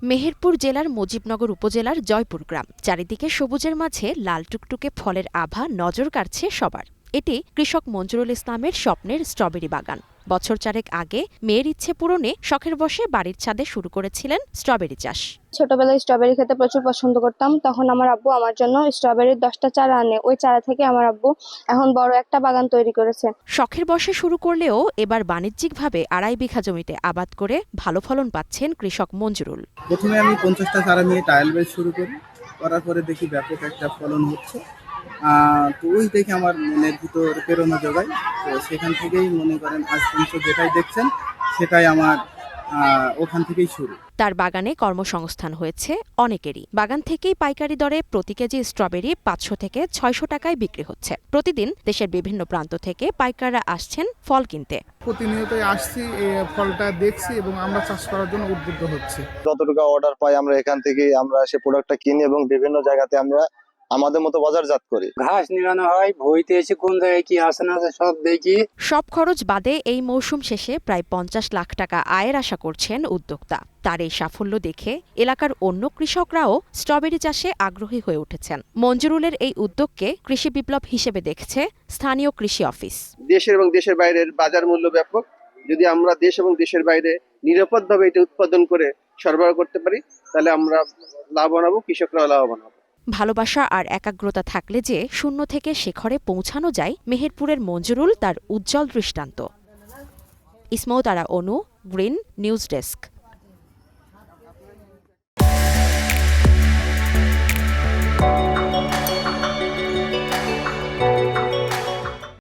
মেহেরপুর জেলার মুজিবনগর উপজেলার জয়পুর গ্রাম। চারিদিকে সবুজের মাঝে লাল টুকটুকে ফলের আভা নজর কাড়ছে সবার। এটি কৃষক মঞ্জুরুল ইসলামের স্বপ্নের স্ট্রবেরি বাগান। বছর চারেক আগে মেয়ের ইচ্ছে পূরণে শখের বশে বাড়ির ছাদে শুরু করেছিলেন স্ট্রবেরি চাষ। ছোটবেলায় স্ট্রবেরি খেতে প্রচুর পছন্দ করতাম। তখন আমার আব্বু আমার জন্য স্ট্রবেরির 10টা চারা আনে। ওই চারা থেকে আমার আব্বু এখন বড় একটা বাগান তৈরি করেছে। শখের বশে শুরু করলেও এবার বাণিজ্যিকভাবে 2.5 বিঘা জমিতে আবাদ করে ভালো ফলন পাচ্ছেন কৃষক মঞ্জুরুল। প্রথমে আমি 50টা চারা নিয়ে ট্রায়াল বেস শুরু করার পরে দেখি ব্যাপক একটা ফলন হচ্ছে। তো ওই দেখে আমার মনের ভিতর প্রেরণা জোগায়। তো সেখান থেকেই মনে করেন আজ পর্যন্ত যেটাই দেখছেন সেটাই আমার ওখান থেকেই শুরু। তার বাগানে কর্মসংস্থান হয়েছে অনেকেরই। বাগান থেকেই পাইকারি দরে প্রতি কেজি স্ট্রবেরি 500 থেকে 600 টাকায় বিক্রি হচ্ছে। প্রতিদিন দেশের বিভিন্ন প্রান্ত থেকে পাইকাররা আসছেন ফল কিনতে। প্রতিনিয়তই আসছি, এই ফলটা দেখছি এবং আমরা চাষ করার জন্য উদ্বুদ্ধ হচ্ছি। যতটুকু অর্ডার পাই আমরা এখান থেকে আমরা সে প্রোডাক্টটা কিনি এবং বিভিন্ন জায়গাতে আমরা আমাদের মতো বাজারজাত করি। ঘাস নিড়ানো হয়, ভইতে এসে কোন জায়গায় কি আছে না আছে সব দেখি। সব খরচ বাদে এই মৌসুম শেষে প্রায় 50 লাখ টাকা আয়ের আশা করছেন উদ্যোক্তা। তার এই সাফল্য দেখে এলাকার অন্য কৃষকরাও স্ট্রবেরি চাষে আগ্রহী হয়ে উঠেছেন। মঞ্জুরুলের এই উদ্যোগকে কৃষি বিপ্লব হিসেবে দেখছে স্থানীয় কৃষি অফিস। দেশের এবং দেশের বাইরের বাজার মূল্য ব্যাপক। যদি আমরা দেশ এবং দেশের বাইরে নিরাপদভাবে এটা উৎপাদন করে সরবরাহ করতে পারি তাহলে আমরা লাভবান হব, কৃষকরাও লাভবান হবে। ভালোবাসা আর একাগ্রতা থাকলে যে শূন্য থেকে শিখরে পৌঁছানো যায়, মেহেরপুরের মঞ্জুরুল তার উজ্জ্বল দৃষ্টান্ত। ইসমত আরা অনু, গ্রিন নিউজ ডেস্ক।